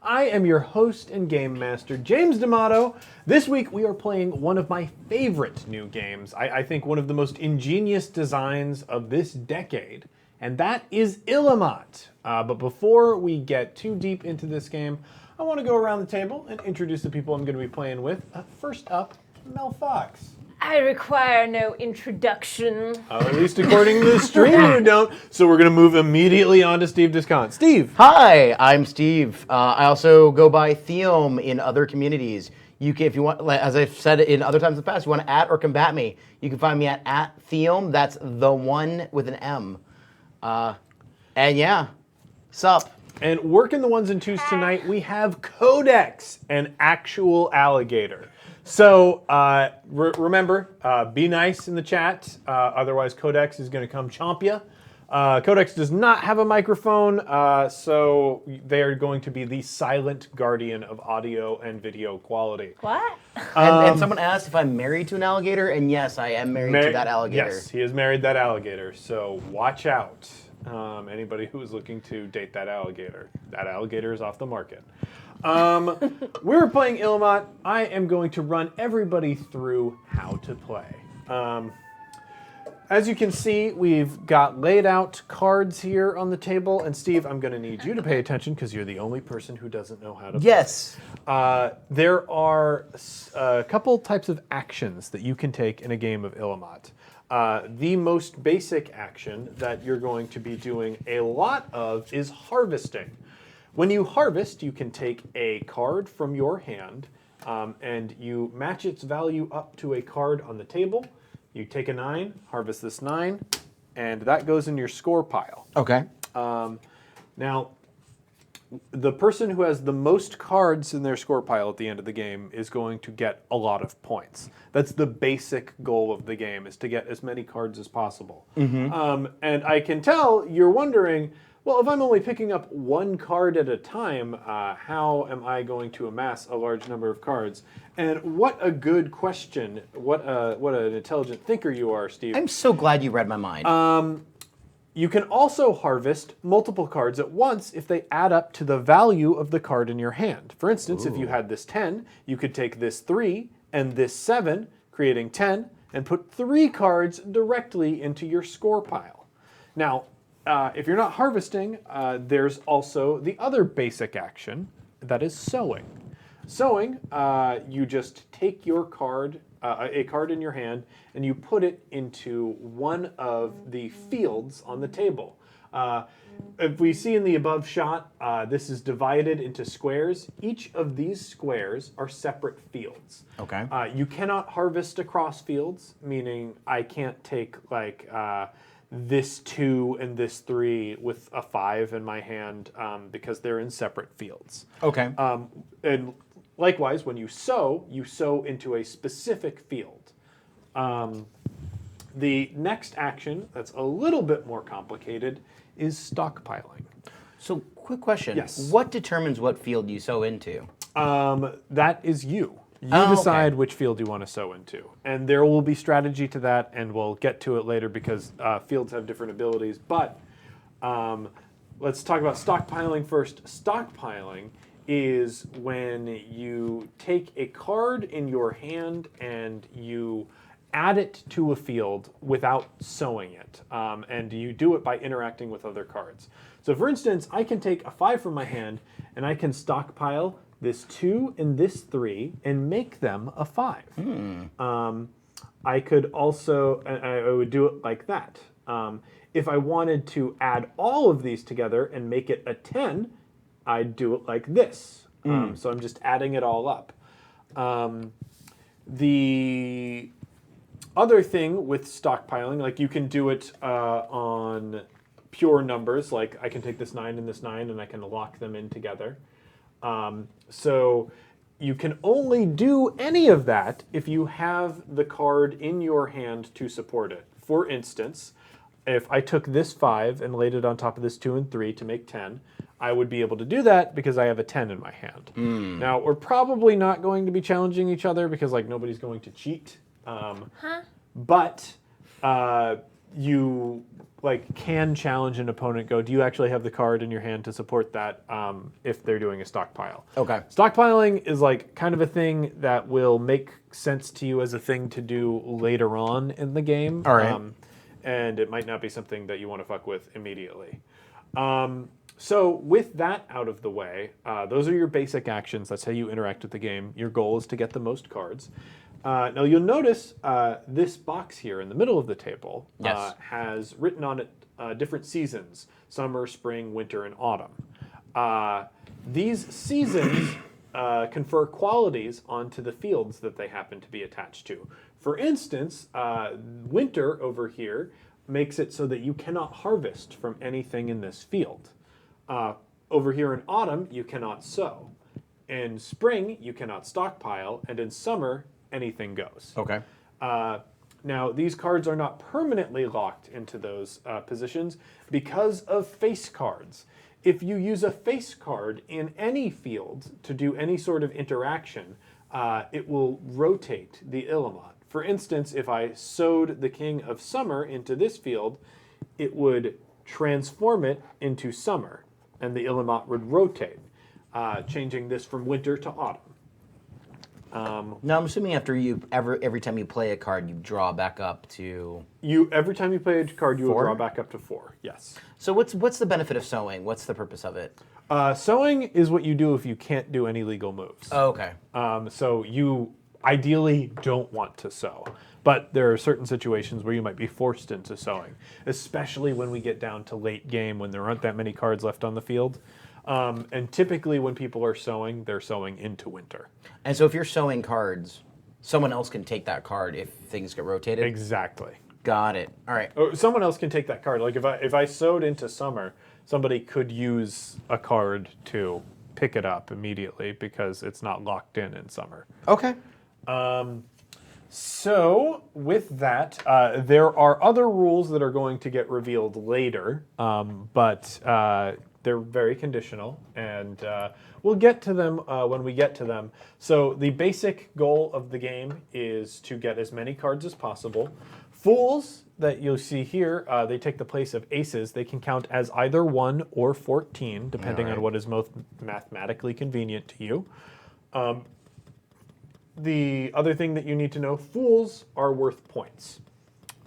I am your host and game master, James D'Amato. This week we are playing one of my favorite new games. I think one of the most ingenious designs of this decade, and that is Illimat. But before we get too deep into this game, I want to go around the table and introduce the people I'm going to be playing with. First up, Mel Fox. I require no introduction. At least according to the stream, you don't. So we're going to move immediately on to Steve Descant. Steve. Hi, I'm Steve. I also go by Theom in other communities. You can, if you want, as I've said in other times in the past, you want to at or combat me, you can find me at Theom. That's the one with an M. And yeah, sup. And working the ones and twos tonight, we have Codex, an actual alligator. So remember, be nice in the chat, otherwise Codex is going to come chomp you. Codex does not have a microphone, so they are going to be the silent guardian of audio and video quality. What? And someone asked if I'm married to an alligator, and yes, I am married to that alligator. Yes, he has married that alligator, so watch out. Anybody who is looking to date that alligator is off the market. We're playing Illimat. I am going to run everybody through how to play. As you can see, we've got laid out cards here on the table. And Steve, I'm going to need you to pay attention because you're the only person who doesn't know how to play. Yes. There are a couple types of actions that you can take in a game of Illimat. The most basic action that you're going to be doing a lot of is harvesting. When you harvest, you can take a card from your hand and you match its value up to a card on the table. You take a 9, harvest this 9, and that goes in your score pile. Okay. Now, the person who has the most cards in their score pile at the end of the game is going to get a lot of points. That's the basic goal of the game, is to get as many cards as possible. Mm-hmm. And I can tell you're wondering, well, if I'm only picking up one card at a time, how am I going to amass a large number of cards? And what a good question. What an intelligent thinker you are, Steve. I'm so glad you read my mind. You can also harvest multiple cards at once if they add up to the value of the card in your hand. For instance, if you had this 10, you could take this 3 and this 7, creating 10, and put 3 cards directly into your score pile. Now, if you're not harvesting, there's also the other basic action, that is sowing. Sowing, you just take your card, a card in your hand, and you put it into one of the fields on the table. If we see in the above shot, this is divided into squares. Each of these squares are separate fields. Okay. You cannot harvest across fields, meaning I can't take like this 2 and this 3 with a 5 in my hand because they're in separate fields. Okay. And likewise, when you sow into a specific field. The next action, that's a little bit more complicated, is stockpiling. So, quick question. Yes. What determines what field you sow into? That is you. You decide which field you want to sow into. And there will be strategy to that, and we'll get to it later because fields have different abilities. But let's talk about stockpiling first. Stockpiling is when you take a card in your hand and you add it to a field without sowing it. And you do it by interacting with other cards. So for instance, I can take a 5 from my hand and I can stockpile this 2 and this 3 and make them a 5. I could also, I would do it like that. If I wanted to add all of these together and make it a 10, I'd do it like this. So I'm just adding it all up. The other thing with stockpiling, like you can do it on pure numbers, like I can take this 9 and this 9 and I can lock them in together. So you can only do any of that if you have the card in your hand to support it. For instance, if I took this 5 and laid it on top of this 2 and 3 to make 10, I would be able to do that because I have a 10 in my hand. Now, we're probably not going to be challenging each other because like nobody's going to cheat. But you like can challenge an opponent. Go, do you actually have the card in your hand to support that? If they're doing a stockpile. Okay. Stockpiling is like kind of a thing that will make sense to you as a thing to do later on in the game. All right. And it might not be something that you want to fuck with immediately. So with that out of the way, those are your basic actions. That's how you interact with the game. Your goal is to get the most cards. Now you'll notice this box here in the middle of the table Yes. has written on it different seasons: summer, spring, winter, and autumn. These seasons confer qualities onto the fields that they happen to be attached to. For instance, winter over here makes it so that you cannot harvest from anything in this field. Over here in autumn, you cannot sow. In spring, you cannot stockpile. And in summer, anything goes. Okay. Now, these cards are not permanently locked into those positions because of face cards. If you use a face card in any field to do any sort of interaction, it will rotate the Illimat. For instance, if I sowed the King of Summer into this field, it would transform it into summer, and the Illimat would rotate, changing this from winter to autumn. Now I'm assuming after every time you play a card, you draw back up to. Every time you play a card, you will 4? draw back up to 4. Yes. So what's the benefit of sewing? What's the purpose of it? Sowing is what you do if you can't do any legal moves. Oh, okay. So you ideally don't want to sow, but there are certain situations where you might be forced into sowing, especially when we get down to late game when there aren't that many cards left on the field. And typically when people are sowing, they're sowing into winter. And so if you're sewing cards, someone else can take that card if things get rotated? Exactly. Got it. All right. Or someone else can take that card. Like if I sowed into summer, somebody could use a card to pick it up immediately because it's not locked in summer. Okay. So with that, there are other rules that are going to get revealed later, but they're very conditional, and we'll get to them when we get to them. So the basic goal of the game is to get as many cards as possible. Fools that you'll see here, they take the place of aces. They can count as either 1 or 14, depending on what is most mathematically convenient to you. The other thing that you need to know, fools are worth points.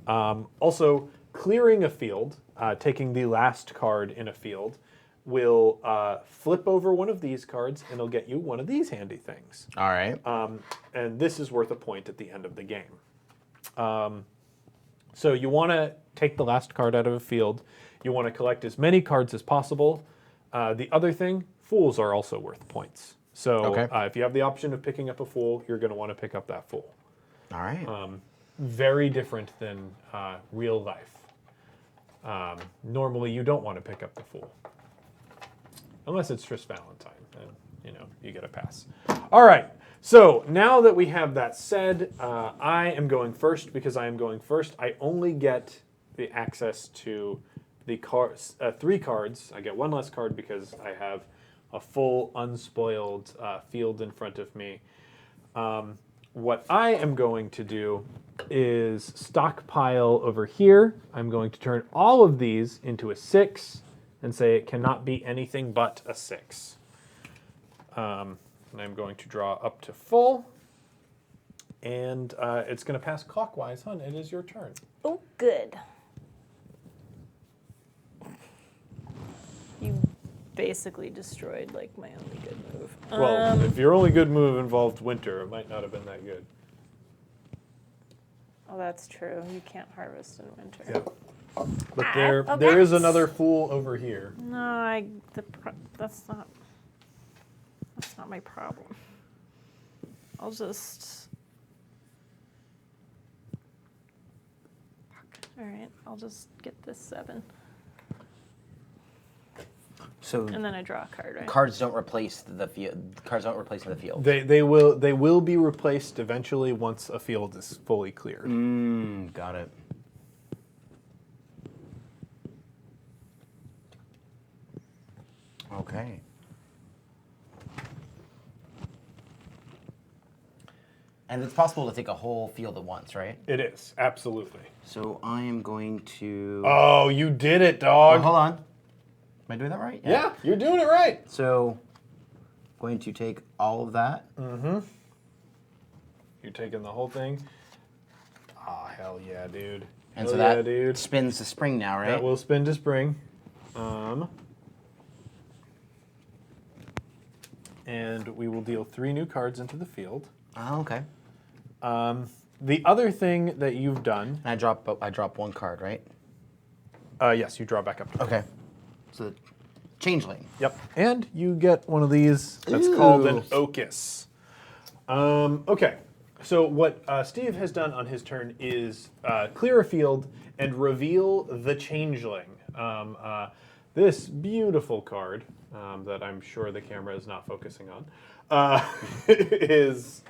Also, clearing a field, taking the last card in a field, will flip over one of these cards and it'll get you one of these handy things. All right. And this is worth a point at the end of the game. So you want to take the last card out of a field. You want to collect as many cards as possible. The other thing, fools are also worth points. So if you have the option of picking up a fool, you're going to want to pick up that fool. All right. Very different than real life. Normally, you don't want to pick up the fool. Unless it's Tris Valentine, and you get a pass. All right, so now that we have that said, I am going first. Because I am going first, I only get the access to the cards, 3 cards. I get 1 less card because I have a full unspoiled field in front of me. What I am going to do is stockpile over here. I'm going to turn all of these into a 6 and say it cannot be anything but a 6. And I'm going to draw up to full. And it's going to pass clockwise. Hun, it is your turn. Oh, good. You basically destroyed like my only good move. Well, if your only good move involved winter, it might not have been that good. Oh, that's true. You can't harvest in winter. Yeah. But there is another fool over here. No, that's not my problem. I'll just. All right, I'll just get this 7. So And then I draw a card, right? cards don't replace the field. Cards don't replace the field. They will be replaced eventually once a field is fully cleared. Got it. Okay. And it's possible to take a whole field at once, right? It is, absolutely. So I am going to... Oh, you did it, Oh, dog. hold on. Am I doing that right? Yeah, you're doing it right. So, going to take all of that. You're taking the whole thing. Ah, hell yeah, dude. And hell so yeah, that dude. spins the spring now, right? That will spin to spring. And we will deal 3 new cards into the field. Oh, okay. The other thing that you've done... And I drop 1 card, right? Yes, you draw back up. Okay. So, changeling. Yep. And you get one of these. That's called an Ocus. Okay. So what Steve has done on his turn is clear a field and reveal the Changeling. This beautiful card that I'm sure the camera is not focusing on is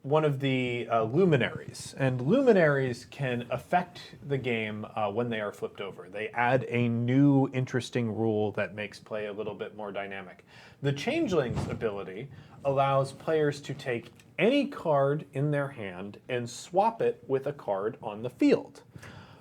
one of the luminaries. And luminaries can affect the game when they are flipped over. They add a new interesting rule that makes play a little bit more dynamic. The Changeling's ability allows players to take any card in their hand and swap it with a card on the field.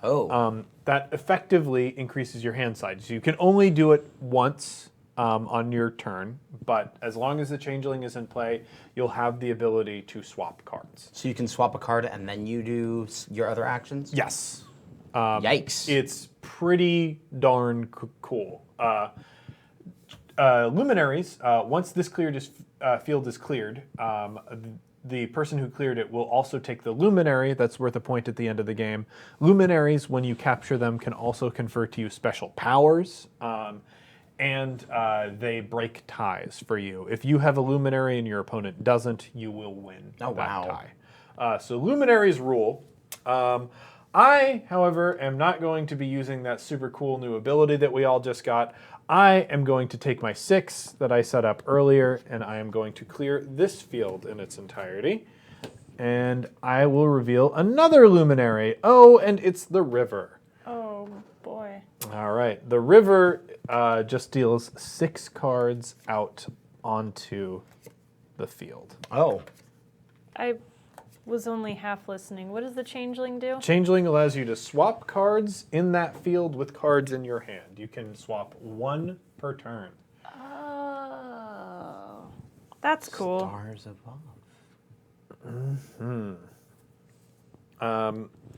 Oh. That effectively increases your hand size. You can only do it once on your turn, but as long as the Changeling is in play, you'll have the ability to swap cards. So you can swap a card and then you do your other actions? Yes. Yikes. It's pretty darn cool. Luminaries, once this field is cleared, the person who cleared it will also take the luminary. That's worth a point at the end of the game. Luminaries, when you capture them, can also confer to you special powers, and they break ties for you. If you have a luminary and your opponent doesn't, you will win that tie. So luminaries rule. I, however, am not going to be using that super cool new ability that we all just got. I am going to take my 6 that I set up earlier, and I am going to clear this field in its entirety. And I will reveal another luminary. Oh, and it's the river. Oh, boy. All right. The river just deals 6 cards out onto the field. Oh. I was only half listening. What does the Changeling do? Changeling allows you to swap cards in that field with cards in your hand. You can swap 1 per turn. Oh. That's cool. Stars above.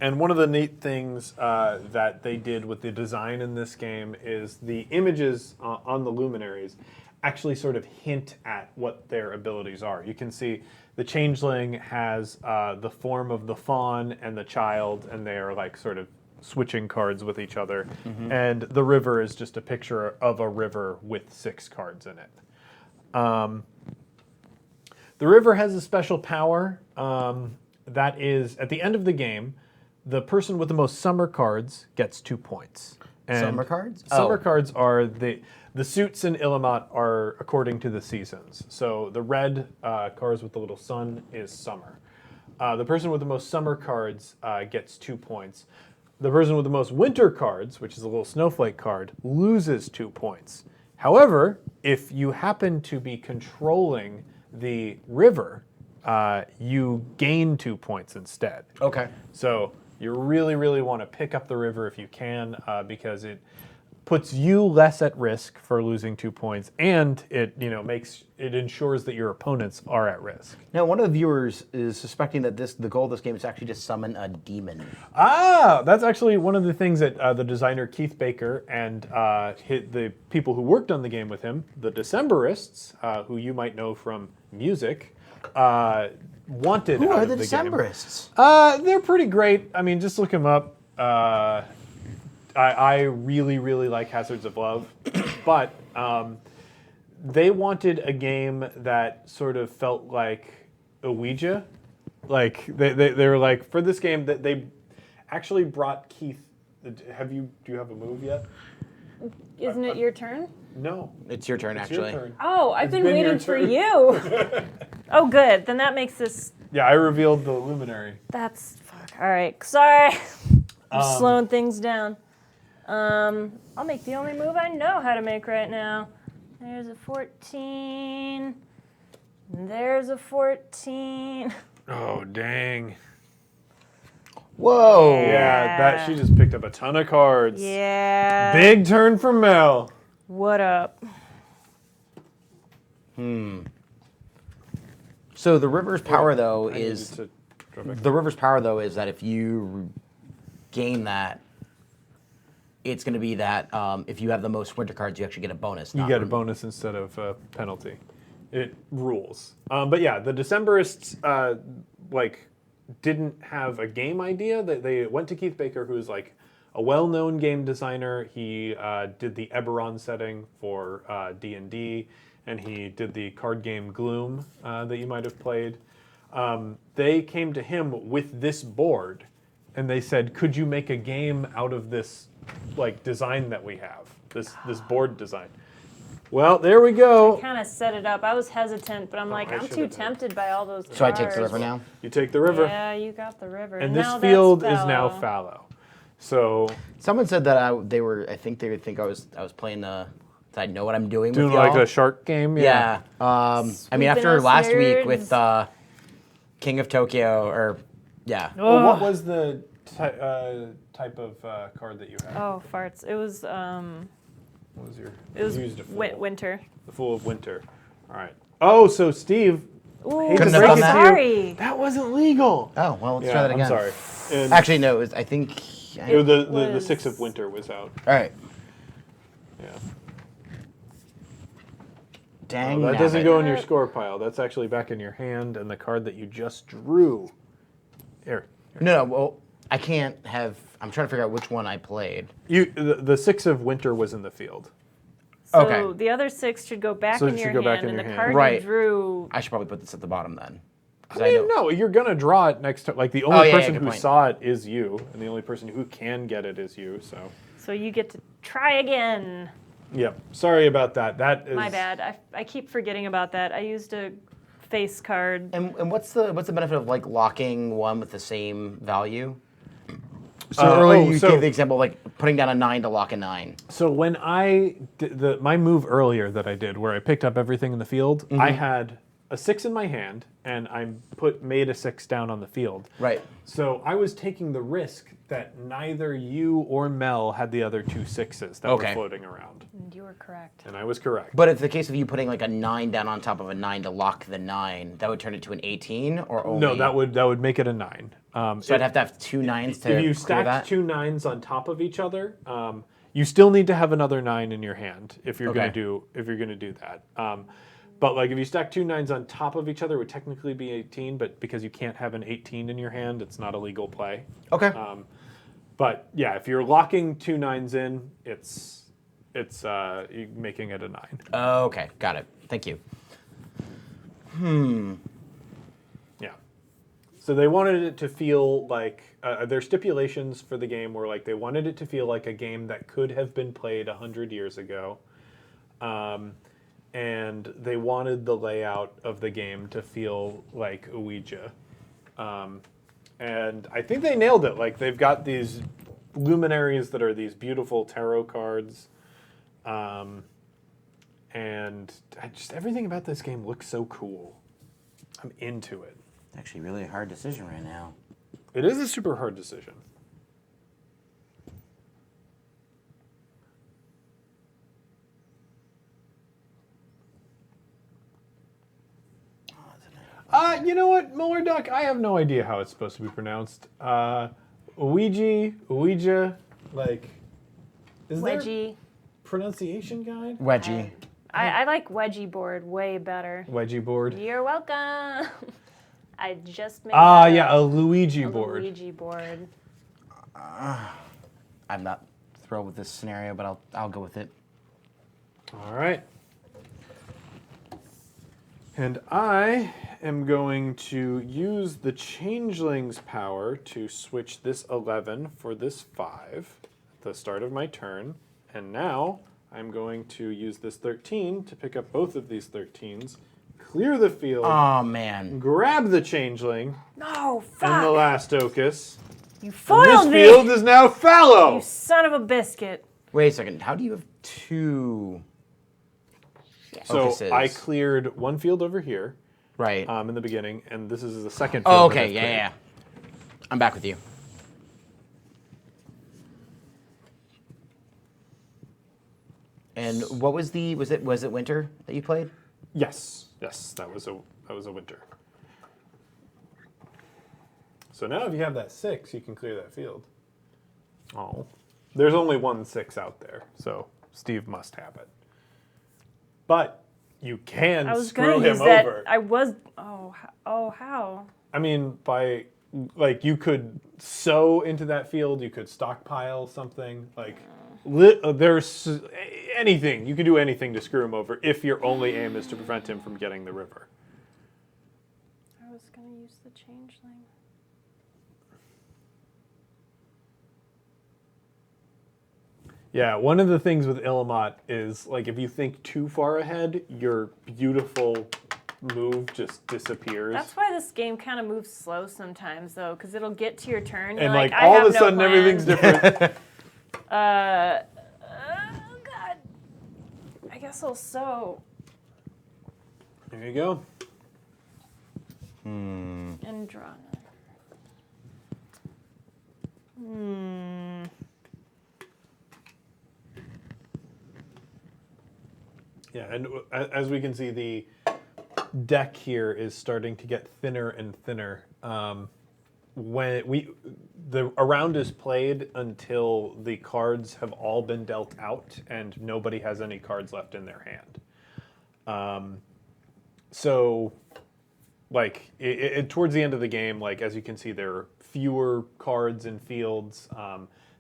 And one of the neat things that they did with the design in this game is the images on the luminaries actually sort of hint at what their abilities are. You can see the Changeling has the form of the fawn and the child, and they are like sort of switching cards with each other. And the river is just a picture of a river with 6 cards in it. The river has a special power that is, at the end of the game, the person with the most summer cards gets 2 points. And Summer cards? Summer cards are the suits in Illimat are according to the seasons. So the red cards with the little sun is summer. The person with the most summer cards gets 2 points. The person with the most winter cards, which is a little snowflake card, loses 2 points. However, if you happen to be controlling the river, you gain 2 points instead. Okay. So you really, really want to pick up the river if you can, because it puts you less at risk for losing 2 points, and it ensures that your opponents are at risk. Now, one of the viewers is suspecting that the goal of this game is actually to summon a demon. Ah, that's actually one of the things that the designer Keith Baker and the people who worked on the game with him, the Decemberists, who you might know from music, wanted Who out are of the the game. Decemberists? They're pretty great. I mean, just look them up. I really, really like Hazards of Love, but they wanted a game that sort of felt like a Ouija. Like they were like, for this game that they actually brought Keith. Do you have a move yet? Isn't it your turn? No. It's your turn, It's actually. your turn. Oh, I've been been your waiting for turn. you. Oh, good. Then that makes this. Yeah, I revealed the luminary. That's fuck. All right. Sorry. I'm slowing things down. I'll make the only move I know how to make right now. There's a 14. There's a 14. Oh, dang. Whoa. Yeah, that she just picked up a ton of cards. Yeah. Big turn from Mel. What up? So the river's power though I needed is to draw back. that if you gain that, it's going to be that if you have the most winter cards, you actually get a bonus. You not get a rem- bonus instead of a penalty. It rules. But yeah, the Decemberists didn't have a game idea. They went to Keith Baker, who's like a well-known game designer. He did the Eberron setting for D&D, and he did the card game Gloom that you might have played. They came to him with this board, and they said, "Could you make a game out of this like design that we have? This board design." Well, there we go. Kind of set it up. I was hesitant, but I'm like, I I'm should too have done. tempted by all those cards. So I take the river now. You take the river, Yeah, you got the river. and this now field that's is now fallow. fallow. So Someone said that they would think I was playing the. That I know what I'm doing doing with y'all. like a shark game. Yeah. I mean, Swooping after us last week nerds. with King of Tokyo, or yeah. Well, what Ugh. was the type of card that you had? Oh, farts. It was What was your? it was you used a fool. winter. The Fool of Winter. All right. Oh, so Steve, Ooh, hate to Couldn't have break done it that. to you, sorry. that wasn't legal. Oh well, let's Yeah, try that again. I'm sorry. And Actually, no. It was, I think. the was- Six of Winter was out. All right. Yeah. Dang. That doesn't nabbit. go in your score pile. That's actually back in your hand, and the card that you just drew. Here. No. Well, I can't have. I'm trying to figure out which one I played. The Six of Winter was in the field. So Okay. the other 6 should go back So in it your should go back hand, in and your the hand. card Right. you drew. I should probably put this at the bottom then. 'Cause I mean, know- no, you're gonna draw it next to like the only yeah, person good who point. saw it is you, and the only person who can get it is you. So, So you get to try again. yep. Sorry about that. That is My bad. I keep forgetting about that. I used a face card. And what's the benefit of like locking one with the same value? So Uh, earlier oh, you so- gave the example of like putting down a 9 to lock a 9. So when I did my move earlier that I did, where I picked up everything in the field, I had a 6 in my hand, and I made a 6 down on the field. Right. So I was taking the risk that neither you or Mel had the other 2 6s that Okay. were floating around, And you were correct. and I was correct. But if the case of you putting like a 9 down on top of a 9 to lock the 9, that would turn it to an 18 or only? No, that would make it a 9. So I'd have to have 2 9s to If you clear stacked that? 2 9s on top of each other, you still need to have another 9 in your hand if you're Okay. gonna do that. But like if you stack 2 9s on top of each other, it would technically be 18. But because you can't have an 18 in your hand, it's not a legal play. Okay. But yeah, if you're locking 2 9s in, it's you're making it a 9. Okay, got it. Thank you. Yeah. So they wanted it to feel like their stipulations for the game were like they wanted it to feel like a game that could have been played 100 years ago, and they wanted the layout of the game to feel like Ouija, and I think they nailed it. Like they've got these luminaries that are these beautiful tarot cards, and just everything about this game looks so cool. I'm into it. Actually, really a hard decision right now. It is a super hard decision. You know what, Muller Duck? I have no idea how it's supposed to be pronounced. Ouija, like, is there a Wedgie. pronunciation guide? Wedgie. I like wedgie board way better. Wedgie board. You're welcome. I just made Yeah, a Luigi board. Luigi board. I'm not thrilled with this scenario, but I'll go with it. All right. And I am going to use the Changeling's power to switch this 11 for this 5 at the start of my turn. And now I'm going to use this 13 to pick up both of these 13s, clear the field, Oh man. grab the Changeling No, and the fuck. last Ocus. You And foiled this me. field is now fallow. You son of a biscuit. Wait a second. How do you have 2? So Ocuses? I cleared one field over here, Right. in the beginning, and this is the second field. Oh, that okay. I've Yeah, created. yeah. I'm back with you. And what was was it winter that you played? Yes, that was a winter. So now if you have that 6, you can clear that field. Oh. There's only 1 6 out there, so Steve must have it. But you can I was screw gonna him use that. over. I was. Oh, how? I mean, by you could sow into that field, you could stockpile something. There's anything. You can do anything to screw him over if your only aim is to prevent him from getting the river. I was gonna use the changeling. Yeah, one of the things with Illimat is if you think too far ahead, your beautiful move just disappears. That's why this game kind of moves slow sometimes, though, because it'll get to your turn. And I all have of a no sudden plan. everything's different. Oh God. I guess I'll sow There you go. and draw another. Yeah, and as we can see, the deck here is starting to get thinner and thinner. The round is played until the cards have all been dealt out and nobody has any cards left in their hand. Towards the end of the game, as you can see, there are fewer cards in fields.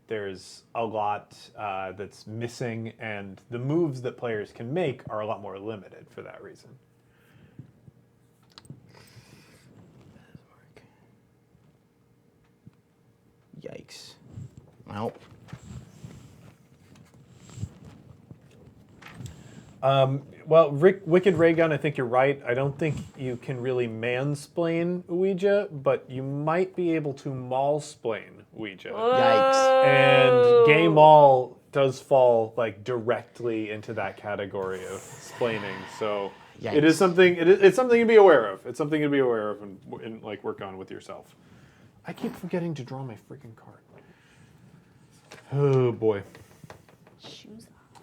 There's a lot that's missing, and the moves that players can make are a lot more limited for that reason. Yikes. Well. Wicked Raygun, I think you're right. I don't think you can really mansplain Ouija, but you might be able to maulsplain Ouija. Yikes. And Gay Maul does fall directly into that category of splaining. So Yikes. it is something. It's something to be aware of. It's something to be aware of and work on with yourself. I keep forgetting to draw my freaking card. Oh boy. Shoes off.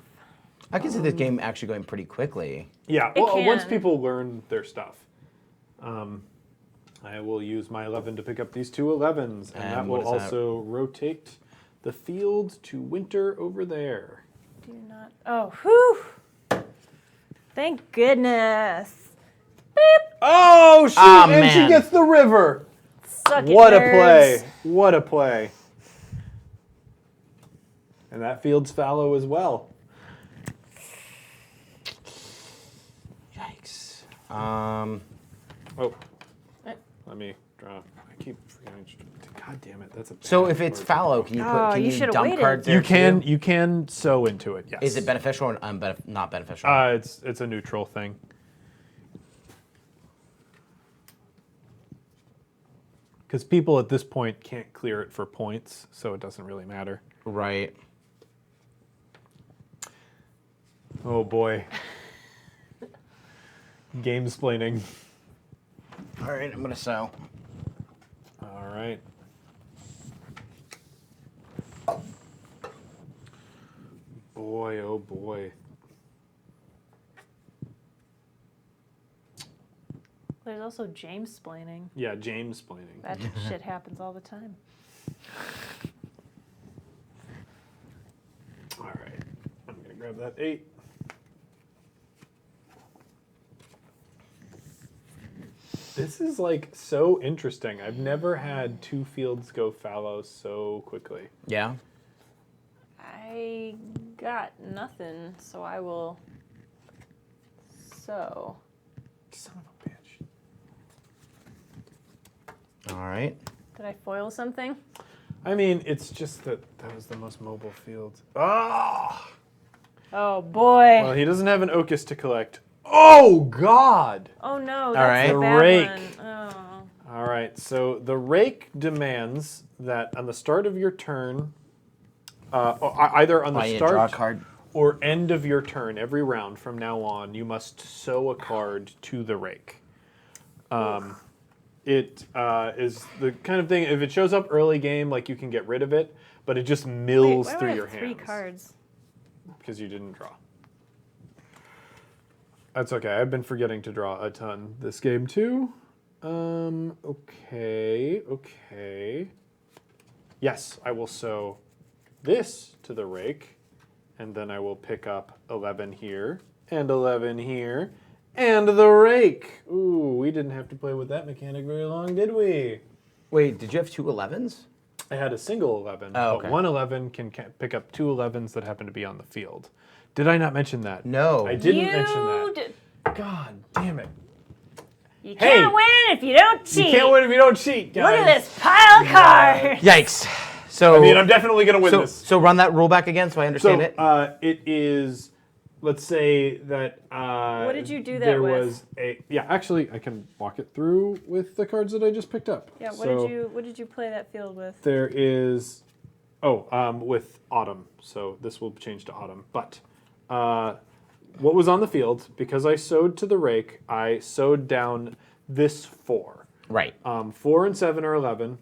I can see this game actually going pretty quickly. Yeah, It well, once can. people learn their stuff. I will use my 11 to pick up these 2 11s, and that what will is that? also rotate the field to winter over there. Do not. Oh, whew. Thank goodness. Beep. Oh, shoot, Ah, and man. she gets the river. Suck it, What a nerds. play. What a play. And that field's fallow as well. Yikes. Oh, let me draw. I keep forgetting. God damn it, that's a bad So if it's word. fallow, can you Oh, can you you should've dump waited. cards there You too? can sow into it, yes. Is it beneficial or not beneficial? It's a neutral thing. Because people at this point can't clear it for points, so it doesn't really matter. Right. Oh boy. Game splaining. All right, I'm gonna sow. All right. Boy, oh boy. There's also James splaining. Yeah, James splaining. That shit happens all the time. All right. I'm going to grab that 8. This is so interesting. I've never had 2 fields go fallow so quickly. Yeah. I got nothing, so I will sow. Son of a bitch. All right. Did I foil something? I mean, it's just that was the most mobile field. Ah! Oh boy. Well, he doesn't have an Ocus to collect. Oh, God! Oh no, right. that's a The bad rake. one. Oh. All right, so the rake demands that on the start of your turn, either on I the need to draw a start card. or end of your turn, every round from now on, you must sow a card to the rake. It is the kind of thing, if it shows up early game, like you can get rid of it, but it just mills Wait, why do through I your have 3 hands. cards? Because you didn't draw. That's okay. I've been forgetting to draw a ton this game too. Okay. Yes, I will sow this to the rake, and then I will pick up 11 here, and 11 here, and the rake. Ooh, we didn't have to play with that mechanic very long, did we? Wait, did you have 2 11s? I had a single 11, Oh, but okay. one 11 can pick up 2 11s that happen to be on the field. Did I not mention that? No. I didn't You mention that. d- God damn it. You Hey! can't win if you don't cheat. You can't win if you don't cheat, guys. Look at this pile of cards. Yikes. So I mean, I'm definitely going to win this. So run that rule back again so I understand it. It is, let's say that What did you do that there with? was yeah, actually, I can walk it through with the cards that I just picked up. Yeah, what did you play that field with? There is, with autumn. So this will change to autumn. But what was on the field, because I sowed to the rake, I sowed down this 4. Right. 4 and 7 are 11,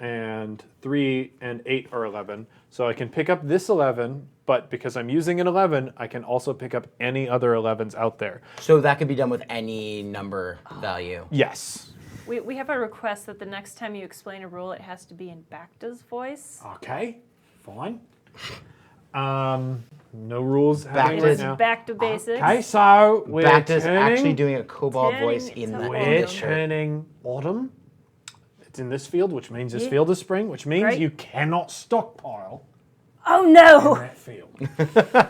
and 3 and 8 are 11. So I can pick up this 11, but because I'm using an 11, I can also pick up any other 11s out there. So that could be done with any number value. Yes. We have a request that the next time you explain a rule, it has to be in Bacta's voice. Okay, fine. No rules happening right It's now. Back to basics. Okay, so we're Bacta's turning, actually doing a kobold Turning voice it in to that autumn. we're picture. turning autumn. It's in this field, which means this Yeah. field is spring, which means Right. you cannot stockpile Oh in no! that field.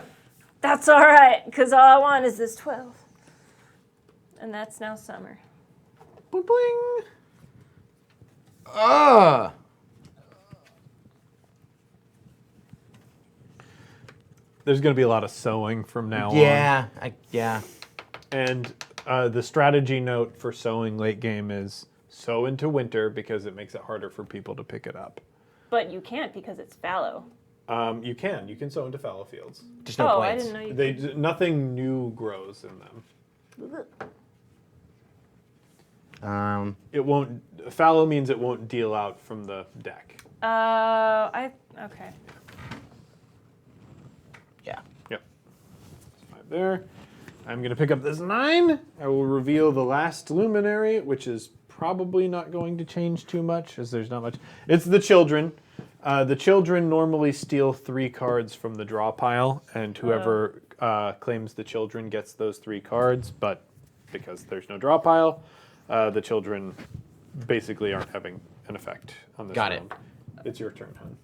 That's all right, because all I want is this 12. And that's now summer. Bling bling. Ugh. There's going to be a lot of sewing from now on. Yeah. And the strategy note for sowing late game is sow into winter because it makes it harder for people to pick it up. But you can't because it's fallow. You can sow into fallow fields. Just no Oh, I points. didn't know you Nothing new grows in them. could. It won't. Fallow means it won't deal out from the deck. Okay. Yeah. Yep. 5 there. I'm going to pick up this 9. I will reveal the last luminary, which is probably not going to change too much, as there's not much. It's the children. The children normally steal 3 cards from the draw pile, and whoever claims the children gets those 3 cards, but because there's no draw pile, the children basically aren't having an effect on this Got it. round. It's your turn, hon.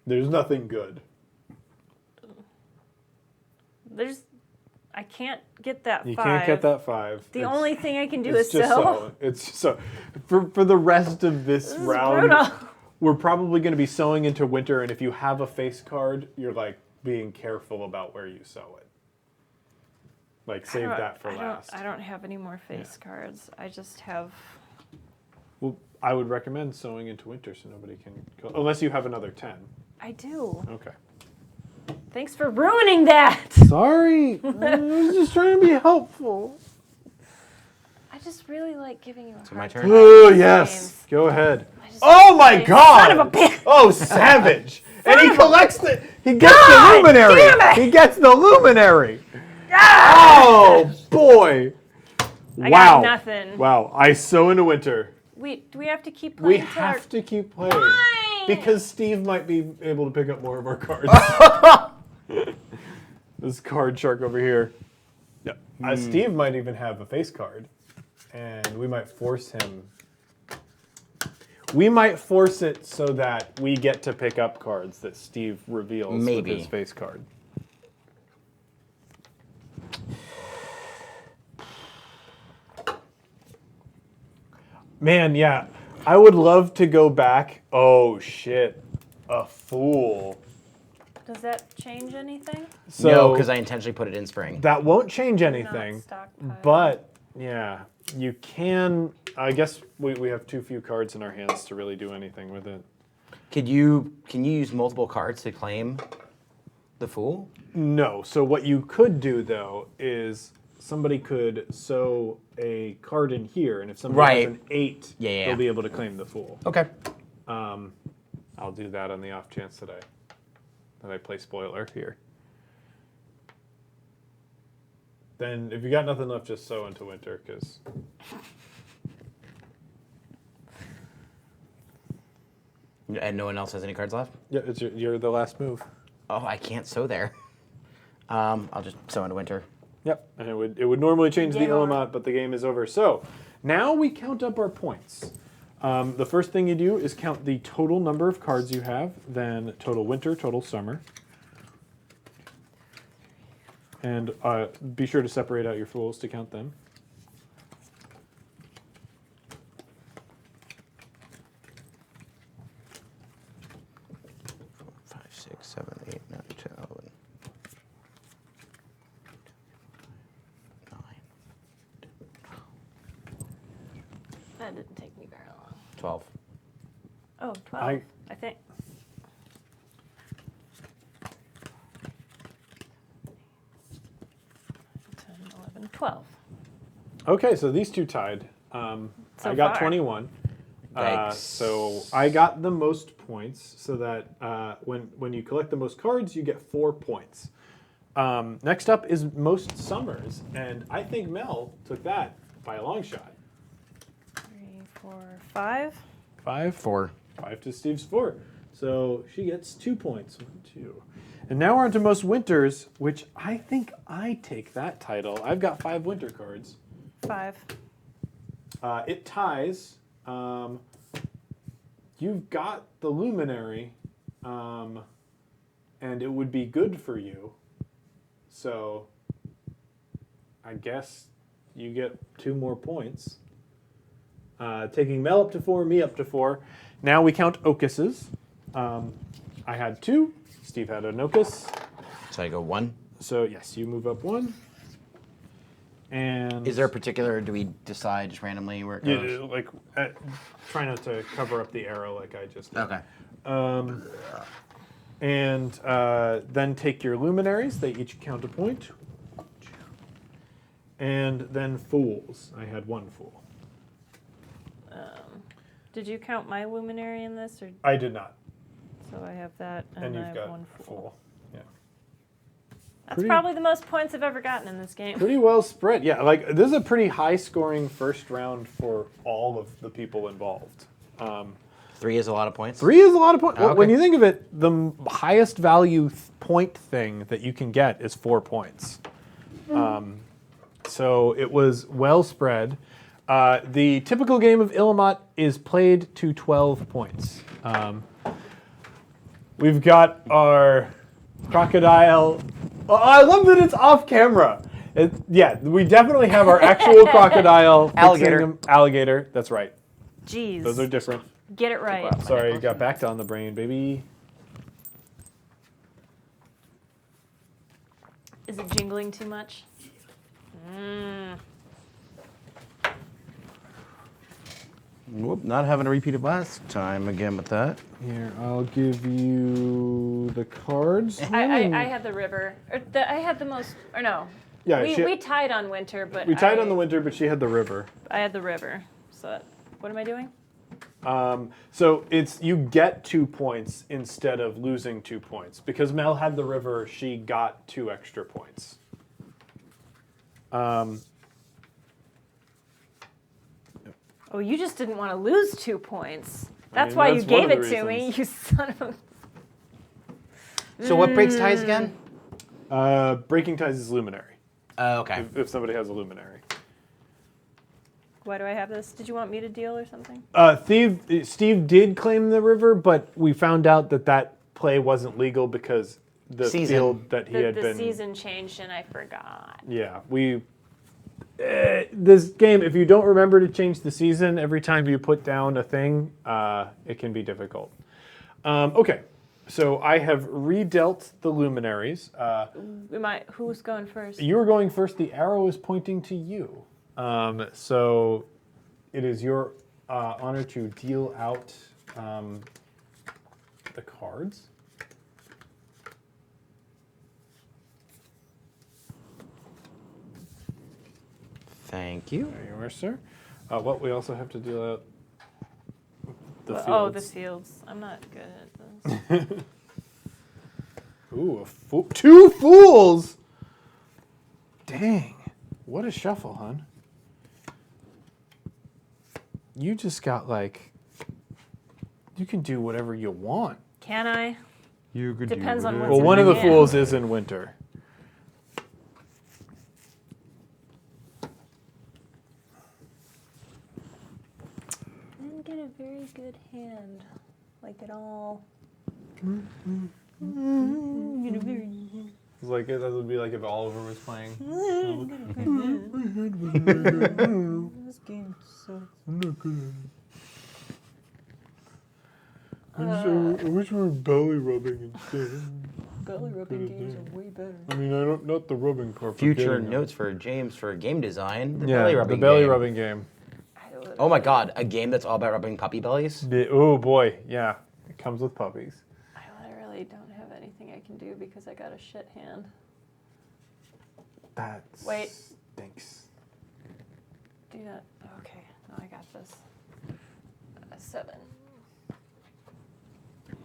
There's nothing good. I can't get that 5. You can't get that 5. The only thing I can do It's is just sew. so. It's just so. For the rest of this round, brutal. we're probably going to be sewing into winter, and if you have a face card, you're like being careful about where you sew it. Like save that for last. I don't have any more face cards. I just have. Well, I would recommend sewing into winter so nobody can go, unless you have another 10. I do. Okay. Thanks for ruining that. Sorry, I was just trying to be helpful. I just really like giving you a hard my turn? time. Oh yes, go ahead. I just Oh my really- God! Son of a bitch! Oh, savage! And he of a- collects the. He gets God the luminary. damn it! He gets the luminary. Ah! Oh boy! I Wow! got nothing. Wow! I sow into winter. Do we have to keep We playing? till our- have to keep playing Why? because Steve might be able to pick up more of our cards. This card shark over here. Yeah. Steve might even have a face card, and we might force him. We might force it so that we get to pick up cards that Steve reveals Maybe. with his face card. Man, yeah. I would love to go back. Oh, shit. A fool. Does that change anything? So No, because I intentionally put it in spring. that won't change anything. Not stockpile. But, yeah, you can. I guess we have too few cards in our hands to really do anything with it. Can you use multiple cards to claim the fool? No. So what you could do, though, is somebody could sow a card in here, and if somebody has Right. an 8, Yeah. they'll be able to claim the Fool. Okay. I'll do that on the off chance that I play spoiler here. Then, if you got nothing left, just sow into winter, because... And no one else has any cards left? Yeah, you're the last move. Oh, I can't sow there. I'll just sow into winter. Yep, and it would normally change the Game over. Illimat, but the game is over. So, now we count up our points. The first thing you do is count the total number of cards you have, then total winter, total summer. And be sure to separate out your fools to count them. Five, 6, 7, 8, 9, 10, 11. 9. That didn't take me very long. 12. Oh, 12, I think. Ten, 11, 12. Okay, so these two tied. So I got far. 21. Yikes. So I got the most points, so that when you collect the most cards, you get 4 points. Next up is most summers, and I think Mel took that by a long shot. 3, 4, 5. 5. 4. 5 to Steve's 4. So she gets 2 points. 1, 2. And now we're on to most winters, which I think I take that title. I've got 5 winter cards. 5. It ties. You've got the luminary, and it would be good for you. So I guess you get 2 more points. Taking Mel up to 4, me up to 4. Now we count Ocuses. I had 2. Steve had an Ocus. So I go 1. So yes, you move up 1. And Is there a particular, do we decide just randomly where it goes? yeah, like try not to cover up the arrow like I just did. Okay. And then take your luminaries. They each count a point. And then fools. I had 1 fool. Did you count my luminary in this, or I did not. so I have that, And and I you've have got 1 fool. fool. Yeah. That's Pretty- probably the most points I've ever gotten in this game. Pretty well spread. Yeah, like this is a pretty high scoring first round for all of the people involved. 3 is a lot of points. 3 is a lot of points. Okay. When you think of it, the highest value point thing that you can get is 4 points. So it was well spread. The typical game of Illimat is played to 12 points. We've got our crocodile. Oh, I love that it's off camera. Yeah, we definitely have our actual crocodile. fixing Alligator. him- Alligator, that's right. Jeez. Those are different. Get it right. Sorry, got backed on the brain, baby. Is it jingling too much? Whoop, not having a repeat of last time again with that. Here, I'll give you the cards. I had the river. I had the most. Or no. Yeah, We tied on winter, but we tied on the winter, but she had the river. I had the river. So what am I doing? So you get 2 points instead of losing 2 points. Because Mel had the river, she got 2 extra points. Oh, you just didn't want to lose 2 points. That's mean, why that's you one gave of it the to me, reasons. you son of a. So what breaks ties again? Breaking ties is luminary. Okay. If somebody has a luminary. Why do I have this? Did you want me to deal or something? Steve did claim the river, but we found out that play wasn't legal because the Season. field that he had The been. season changed and I forgot. Yeah, this game, if you don't remember to change the season every time you put down a thing, it can be difficult. Okay, so I have redealt the luminaries. Who's going first? You were going first. The arrow is pointing to you. So it is your honor to deal out the cards. Thank you. There you are, sir. What we also have to deal out the fields. Oh, the fields. I'm not good at this. Ooh, two fools! Dang. What a shuffle, hon. You just got like... You can do whatever you want. Can I? You could Depends on what's Well, in one my of the hand. fools is in winter. I didn't get a very good hand. Like at all. It's like that would be like if Oliver was playing. This game sucks. I'm not good at it. I wish we were belly rubbing instead. Belly rubbing games are way better. I mean, I don't not the rubbing part. Future notes for James for game design. The Yeah, belly rubbing the belly game. rubbing game. Oh my god, a game that's all about rubbing puppy bellies? Oh boy, yeah, it comes with puppies. I literally don't have anything I can do because I got a shit hand. That Wait. stinks. Do not. Okay, no, I got this. 7.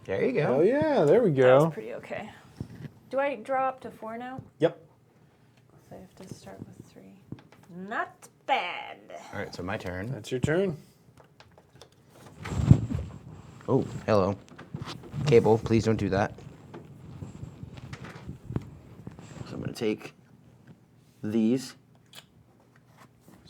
There you go. Oh yeah, there we That go. was pretty okay. Do I draw up to 4 now? Yep. So I have to start with 3. Not bad. All right, so my turn. That's your turn. Oh, hello. Cable, please don't do that. So I'm going to take these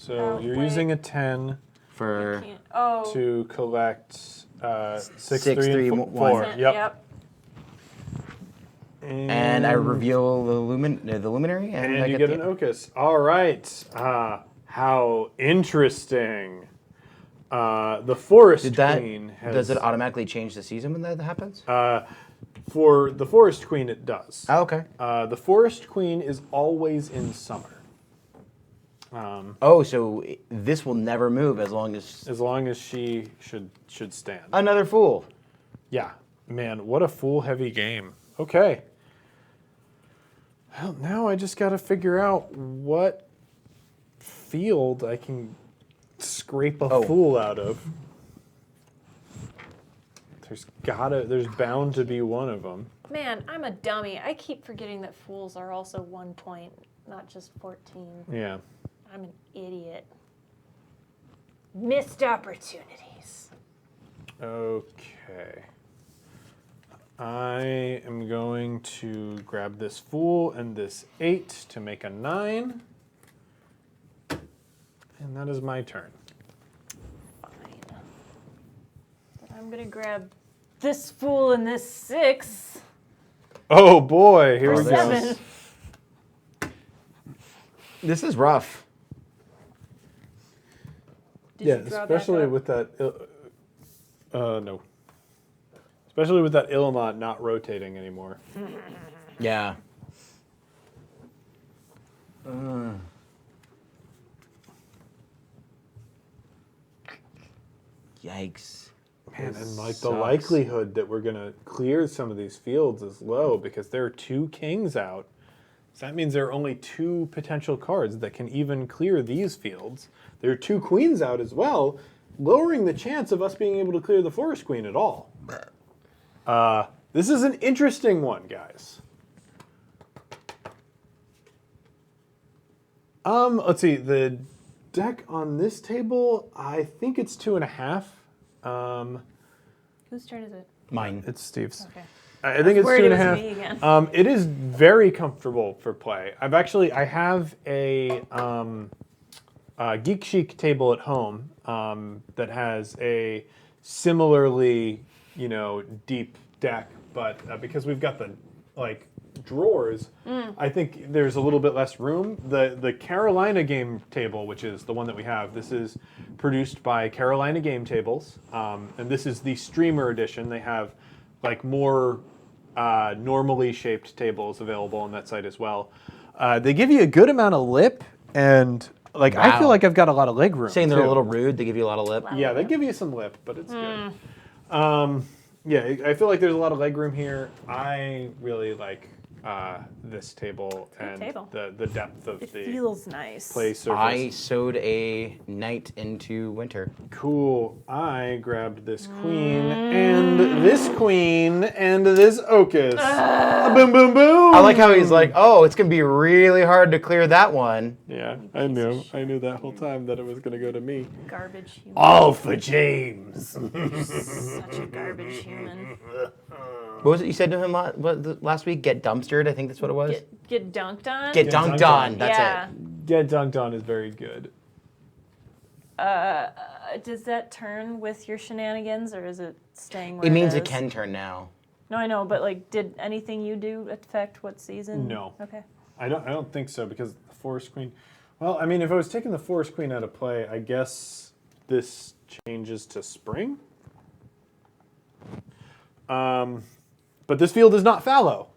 So Oh, you're wait. using a 10 for... Can't. Oh. to collect 6, 6, 3, 3, and 1. 4. Yep. Yep. And I reveal the luminary, and And I you get get the... an Ocus. All right. How interesting. The Forest Did that... Queen has... Does it automatically change the season when that happens? For the Forest Queen, it does. Oh, okay. The Forest Queen is always in summer. Oh, so this will never move as long as... As long as she should stand. Another fool. Yeah. Man, what a fool-heavy game. Okay. Well, now I just got to figure out what field I can scrape a fool out of. There's bound to be one of them. Man, I'm a dummy. I keep forgetting that fools are also 1 point, not just 14. Yeah. I'm an idiot. Missed opportunities. Okay. I am going to grab this fool and this 8 to make a 9. And that is my turn. Fine. But I'm gonna grab this fool and this 6. Oh boy, here For we go. 7. This is rough. Did Yeah, you draw especially back up? with that. No. Especially with that Illimat not rotating anymore. Yeah. Yikes. Man, This and like the sucks. likelihood that we're gonna clear some of these fields is low because there are 2 kings out. So that means there are only 2 potential cards that can even clear these fields. There are 2 queens out as well, lowering the chance of us being able to clear the Forest Queen at all. This is an interesting one, guys. Let's see. The deck on this table, I think it's 2.5. Whose turn is it? Mine. It's Steve's. Okay. I think it's Worried it was 2.5. me again. It is very comfortable for play. I have a Geek Chic table at home that has a similarly, deep deck, but because we've got the drawers, I think there's a little bit less room. The Carolina game table, which is the one that we have, this is produced by Carolina Game Tables, and this is the streamer edition. They have more normally shaped tables available on that site as well. They give you a good amount of lip, and I Wow. feel like I've got a lot of leg room. Saying they're too. a little rude, they give you a lot of lip. Yeah, they give you some lip, but it's good. Yeah, I feel like there's a lot of leg room here. I really like this table and table. the depth of It the feels nice. play surface. I sewed a night into winter. Cool. I grabbed this queen and this queen and this Ocus. Boom, boom, boom. I like how he's like, oh, it's going to be really hard to clear that one. Yeah, I knew. I knew that whole time that it was going to go to me. Garbage human. All for James. Such a garbage human. What was it you said to him last week? Get dumpstered, I think that's what it was. Get dunked on? Get dunked on. That's yeah. it. Get dunked on is very good. Does that turn with your shenanigans, or is it staying where It means is? it can turn now. No, I know, but like, did anything you do affect what season? No. Okay. I don't think so because the Forest Queen. Well, I mean, if I was taking the Forest Queen out of play, I guess this changes to spring. But this field is not fallow.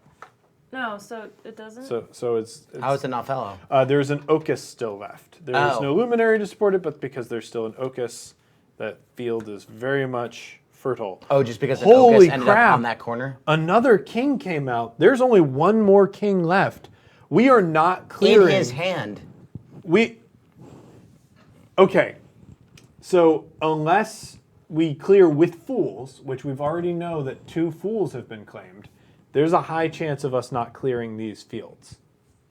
No, so it doesn't. So it's How is it not fallow? there's an Ocus still left. There is no luminary to support it, but because there's still an Ocus, that field is very much fertile. Oh, just because an Holy Ocus ended crap. up on that corner? Another king came out. There's only one more king left. We are not clearing. In his hand. Okay. So unless we clear with fools, which we've already know that 2 fools have been claimed, there's a high chance of us not clearing these fields.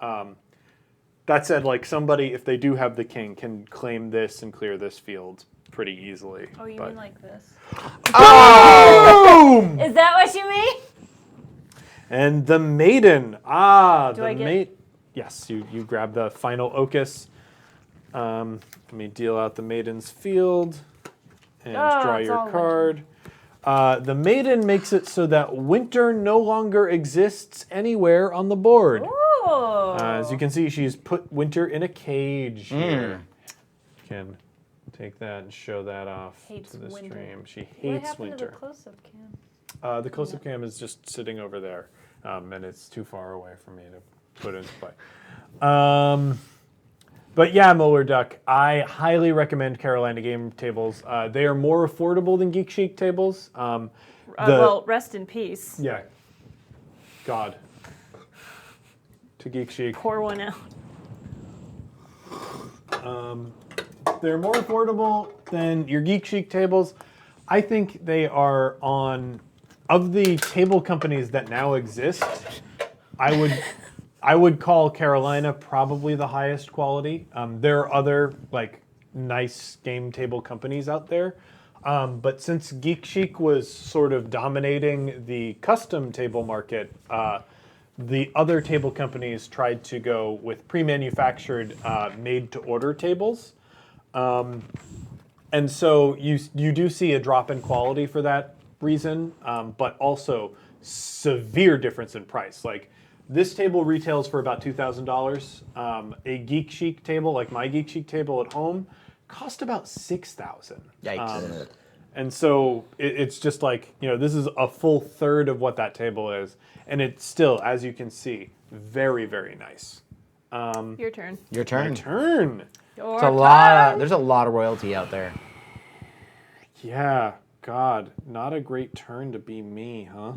That said, like somebody, if they do have the king, can claim this and clear this field pretty easily. Oh, you mean like this? Boom! Is that what you mean? And the maiden. Ah, Do the I get- mate. Yes, you grab the final Ocus. Let me deal out the maiden's field and draw it's your all card. The maiden makes it so that winter no longer exists anywhere on the board. Oh. As you can see, she's put winter in a cage here. You can take that and show that off Hates to the winter. stream. She What hates happened to the winter. close-up cam? The close-up cam is just sitting over there, and it's too far away for me to put into play. But yeah, Molar Duck, I highly recommend Carolina game tables. They are more affordable than Geek Chic tables. Well, rest in peace. Yeah. God. To Geek Chic. Pour one out. They're more affordable than your Geek Chic tables. I think they are of the table companies that now exist, I would call Carolina probably the highest quality. There are other like nice game table companies out there. But since Geek Chic was sort of dominating the custom table market, the other table companies tried to go with pre-manufactured, made-to-order tables. And so you do see a drop in quality for that reason, but also severe difference in price. Like this table retails for about $2,000. A Geek Chic table, like my Geek Chic table at home, cost about $6,000. Yikes. And so it's just like, this is a full third of what that table is. And it's still, as you can see, very, very nice. Your turn. Your turn. Your turn. Your It's a lot. There's a lot of royalty out there. Yeah, God, not a great turn to be me, huh?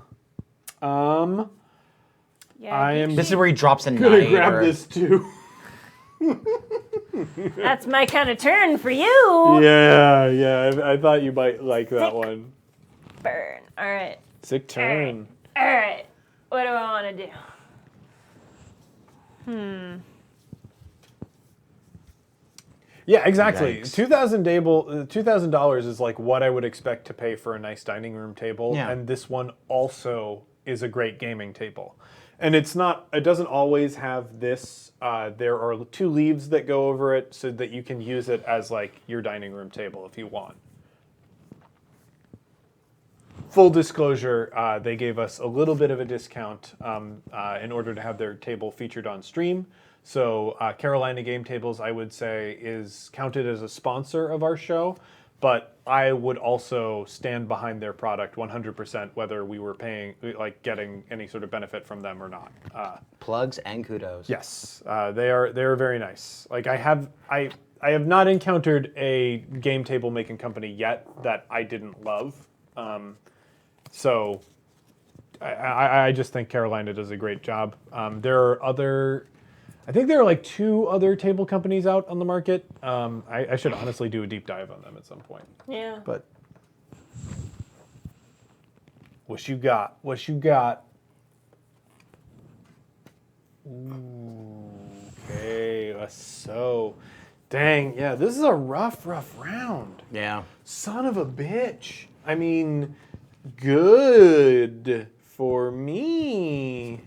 Yeah, I am This is where he drops a gonna knight. grab or- this too. That's my kind of turn for you. Yeah, I thought you might like that Sick. one. Burn. All right. Sick turn. All right. What do I want to do? Yeah, exactly. Yikes. $2,000 is like what I would expect to pay for a nice dining room table, Yeah. and this one also is a great gaming table. And it doesn't always have this. There are 2 leaves that go over it so that you can use it as like your dining room table if you want. Full disclosure, they gave us a little bit of a discount in order to have their table featured on stream. So Carolina Game Tables, I would say, is counted as a sponsor of our show, but I would also stand behind their product 100%, whether we were getting any sort of benefit from them or not. Plugs and kudos. Yes, they are very nice. Like I have not encountered a game table making company yet that I didn't love. So I just think Carolina does a great job. I think there are like 2 other table companies out on the market. I should honestly do a deep dive on them at some point. Yeah. But what you got? Ooh, okay, so dang, yeah, this is a rough round. Yeah. Son of a bitch. I mean, good for me.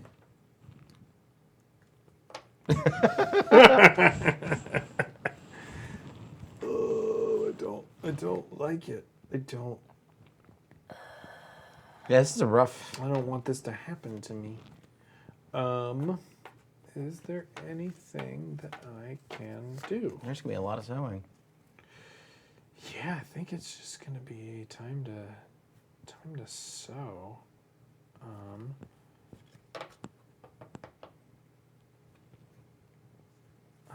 Oh, I don't like it. I don't Yeah, this is a rough. I don't want this to happen to me. Is there anything that I can do? There's gonna be a lot of sewing. Yeah, I think it's just gonna be time to sew.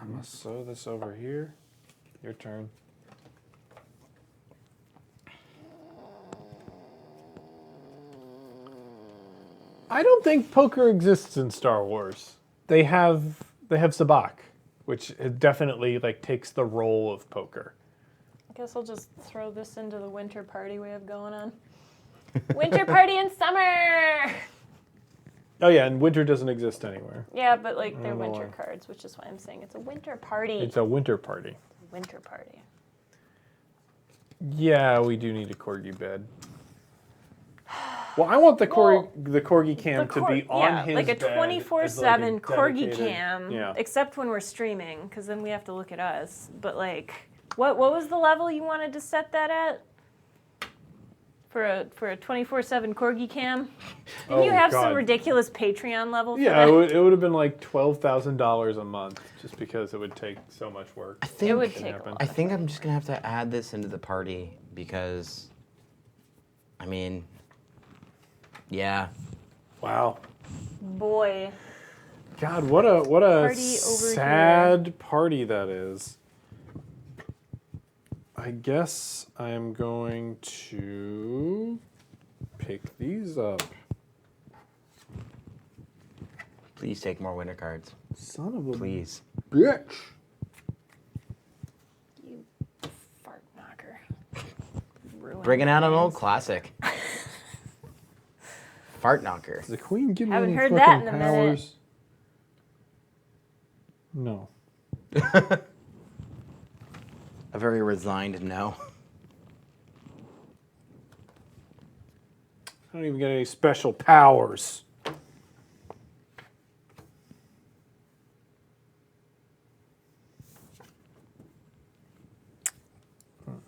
I'm gonna sew this over here. Your turn. I don't think poker exists in Star Wars. They have sabacc, which definitely like takes the role of poker. I guess I'll just throw this into the winter party we have going on. Winter party in summer! Oh yeah, and winter doesn't exist anywhere. Yeah, but like they're don't know winter why. cards, which is why I'm saying it's a winter party. It's a winter party. Winter party. Yeah, we do need a corgi bed. Well, I want the corgi cam to be on his like a bed 24/7 as, like, a corgi dedicated- cam, Yeah. except when we're streaming, because then we have to look at us. But like, what was the level you wanted to set that at? For a 24/7 corgi cam? Didn't you Oh, have some God. ridiculous Patreon level? For Yeah, that? it would have been like $12,000 a month, just because it would take so much work. I think It would can take a happen. lot. I think I'm just gonna have to add this into the party because, I mean, yeah. Wow. Boy. God, what a Party over sad party that is. I guess I'm going to pick these up. Please take more winter cards. Son of a Please. bitch. You fart knocker. Ruined Bringing out an things. old classic. Fart knocker. Does the queen give me Haven't any heard fucking that in a minute. powers? No. A very resigned no. I don't even get any special powers.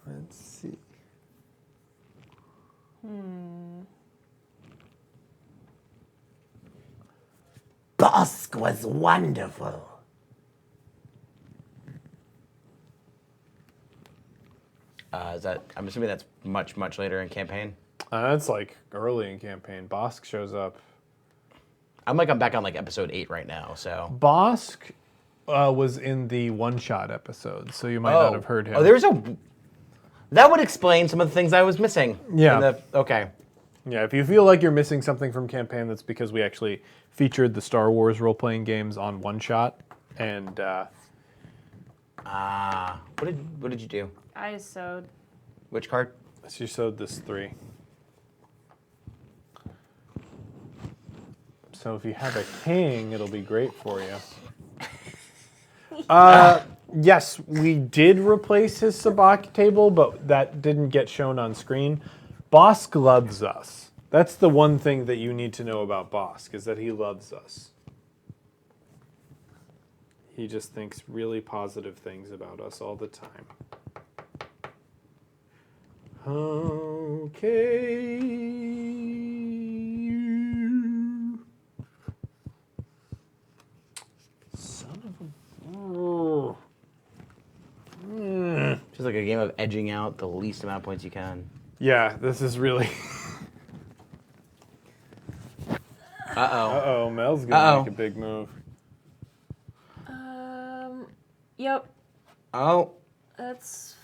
Let's see. Bosk was wonderful. I'm assuming that's much, much later in campaign. That's like early in campaign. Bosk shows up. I'm back on like episode 8 right now, so. Bosk was in the one-shot episode, so you might not have heard him. Oh, that would explain some of the things I was missing. Yeah. Okay. Yeah, if you feel like you're missing something from campaign, that's because we actually featured the Star Wars role-playing games on one shot, and What did you do? I sewed. Which card? she showed this 3. So if you have a king, it'll be great for you. Yes, we did replace his sabacc table, but that didn't get shown on screen. Bosk loves us. That's the one thing that you need to know about Bosk, is that he loves us. He just thinks really positive things about us all the time. Okay. Son of a... Just like a game of edging out the least amount of points you can. Yeah, this is really... Uh-oh. Uh-oh, Mel's gonna make a big move. Yep. Oh. That's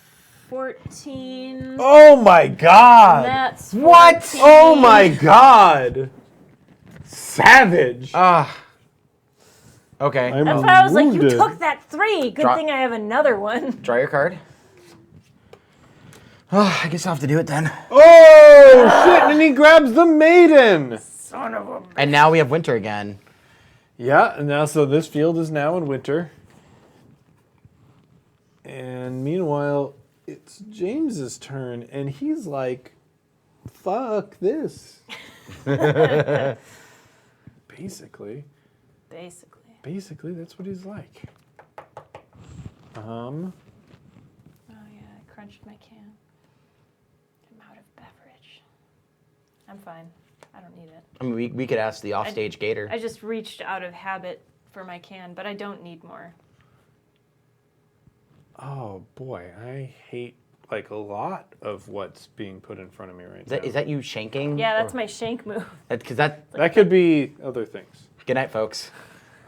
14. Oh my god! That's 14. What? Oh my god! Savage. Okay. I'm That's why I was like, you wounded. took that 3. Good thing I have another one. Draw your card. I guess I'll have to do it then. Oh shit! And he grabs the maiden. Son of a... And now we have winter again. Yeah, and now so this field is now in winter. And meanwhile, it's James's turn, and he's like, "Fuck this." Basically, that's what he's like. Oh yeah, I crunched my can. I'm out of beverage. I'm fine. I don't need it. I mean, we could ask the offstage gator. I just reached out of habit for my can, but I don't need more. Oh boy, I hate like a lot of what's being put in front of me right now. Is that you shanking? Yeah, that's my shank move. Because that. That could be other things. Good night, folks.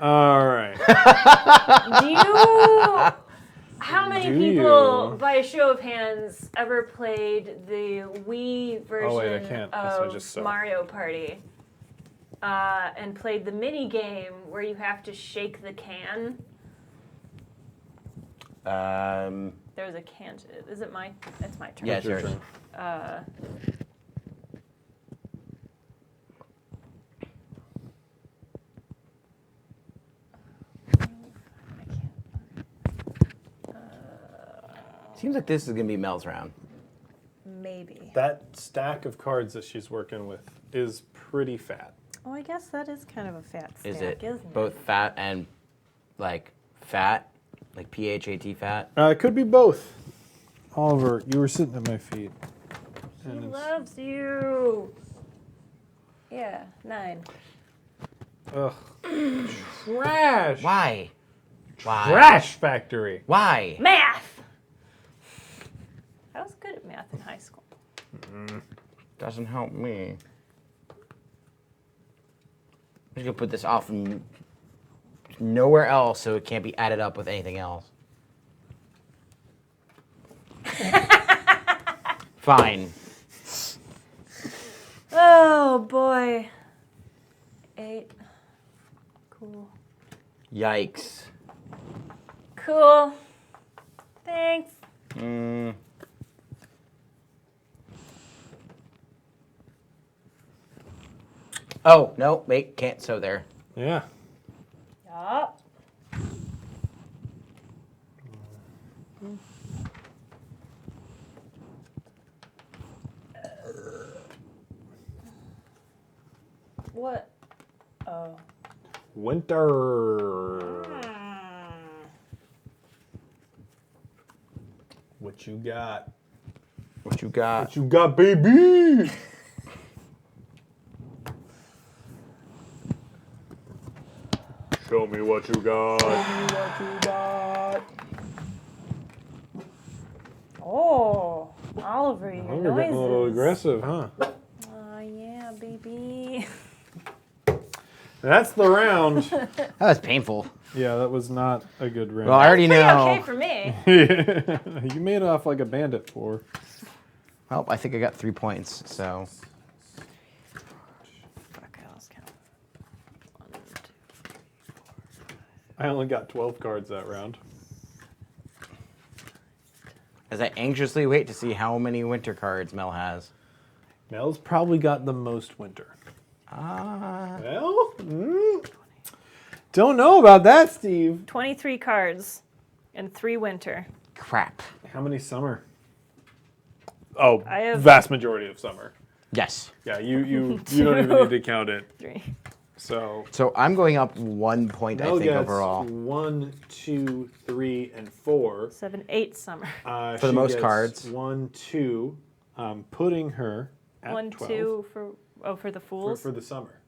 All right. Do you... How many Do people, you? by a show of hands, ever played the Wii version Oh, wait, I can't. That's what I of just saw. Mario Party? And played the mini game where you have to shake the can? There was a can. Is it my? It's my turn. Yeah, it's yours. Seems like this is gonna be Mel's round. Maybe. That stack of cards that she's working with is pretty fat. Oh, I guess that is kind of a fat stack, Is it isn't both it? fat and like fat, like PHAT fat? It could be both. Oliver, you were sitting at my feet. He And it's- loves you. Yeah, 9. Ugh. Trash. Why? Why? Trash factory. Why? Math. I was good at math in high school. Doesn't help me. I'm just gonna put this off nowhere else so it can't be added up with anything else. Fine. Oh boy. 8. Cool. Yikes. Cool. Thanks. Oh, no, wait, can't sew there. Yeah. Yup. What? Oh. Winter. What you got? What you got? What you got, baby? Show me what you got. Oh, Oliver, your Oh, you're getting a little noises. aggressive, huh? Oh yeah, baby. That's the round. That was painful. Yeah, that was not a good round. Well, I already Pretty know. okay for me. You made off like a bandit for. Well, I think I got 3 points, so. Fuck, I lost count. 1, 2, 3, 4, 5. I only got 12 cards that round. As I anxiously wait to see how many winter cards Mel has. Mel's probably got the most winter. Well, don't know about that, Steve. 23 cards and 3 winter. Crap. How many summer? Oh, I have- vast majority of summer. Yes. Yeah, you don't even need to count it. 3. So So I'm going up 1 point, Mel I think, gets overall. 1, 2, 3, and 4. 7, 8 summer. For the most gets cards. 1, 2, putting her at 1, 12 2 for the fools. for the summer,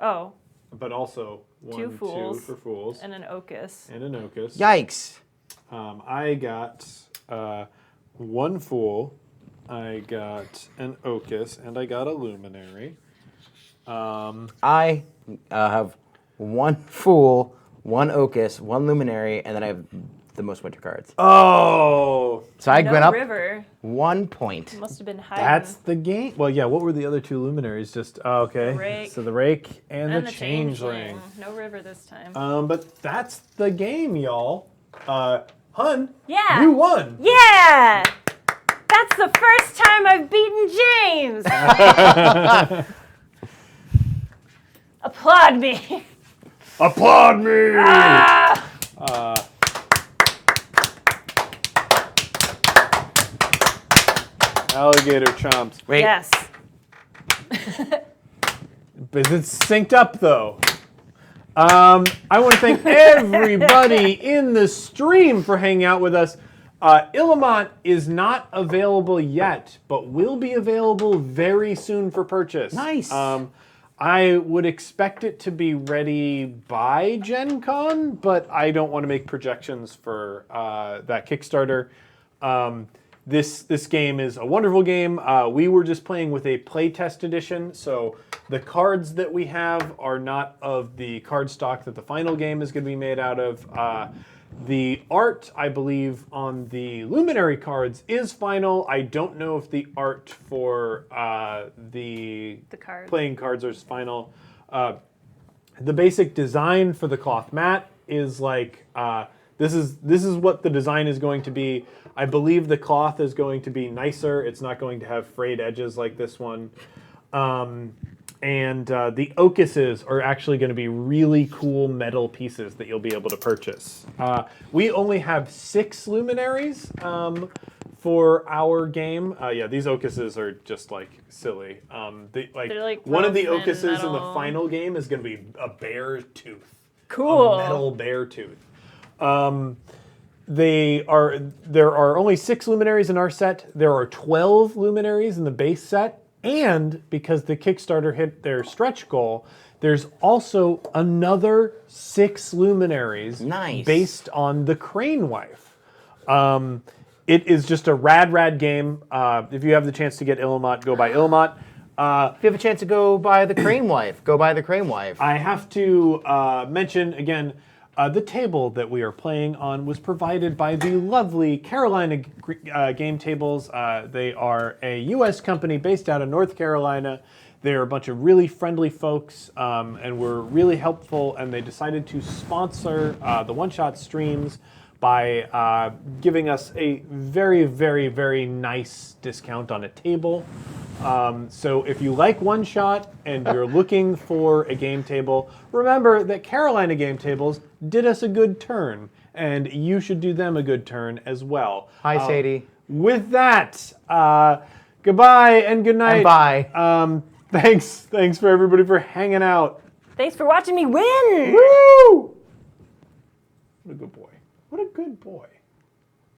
Oh, but also 1, 2 fools. for fools and an Ocus. and an Ocus. Yikes. I got 1 fool, I got an Ocus, and I got a luminary. I have 1 fool, 1 Ocus, 1 luminary, and then I have the most winter cards. Oh, So I No went up river. 1 point. Must have been hiding. that's the game. Well, yeah. What were the other two luminaries? Just okay. The rake. So the rake and, and the changeling. No river this time. But that's the game, y'all. Hun. Yeah. You won. Yeah! That's the first time I've beaten James! Applaud me! Applaud me. Ah! Alligator chomps. Wait. Yes. But it's synced up though. I want to thank everybody in the stream for hanging out with us. Illimat is not available yet, but will be available very soon for purchase. Nice. I would expect it to be ready by Gen Con, but I don't want to make projections for that Kickstarter. This game is a wonderful game. We were just playing with a playtest edition, so the cards that we have are not of the card stock that the final game is going to be made out of. The art, I believe, on the Luminary cards is final. I don't know if the art for the cards. playing cards is final. The basic design for the cloth mat is like this is what the design is going to be. I believe the cloth is going to be nicer. It's not going to have frayed edges like this one. And the ocuses are actually going to be really cool metal pieces that you'll be able to purchase. We only have 6 luminaries for our game. Yeah, these ocuses are just like silly. They're like one of the rough and ocuses in the metal. final game is going to be a bear tooth. Cool. A metal bear tooth. There are only 6 luminaries in our set. There are 12 luminaries in the base set. And because the Kickstarter hit their stretch goal, there's also another 6 luminaries Nice. based on the Crane Wife. It is just a rad game. If you have the chance to get Illimat, go buy Illimat. If you have a chance to go buy the Crane Wife, go buy the Crane Wife. I have to mention again, the table that we are playing on was provided by the lovely Carolina Game Tables. They are a U.S. company based out of North Carolina. They're a bunch of really friendly folks and were really helpful, and they decided to sponsor the one-shot streams by giving us a very, very, very nice discount on a table. So if you like One Shot and you're looking for a game table, remember that Carolina Game Tables did us a good turn, and you should do them a good turn as well. Hi, Sadie. With that, goodbye and good night. And bye. Thanks for everybody for hanging out. Thanks for watching me win! Woo! What a good boy. What a good boy.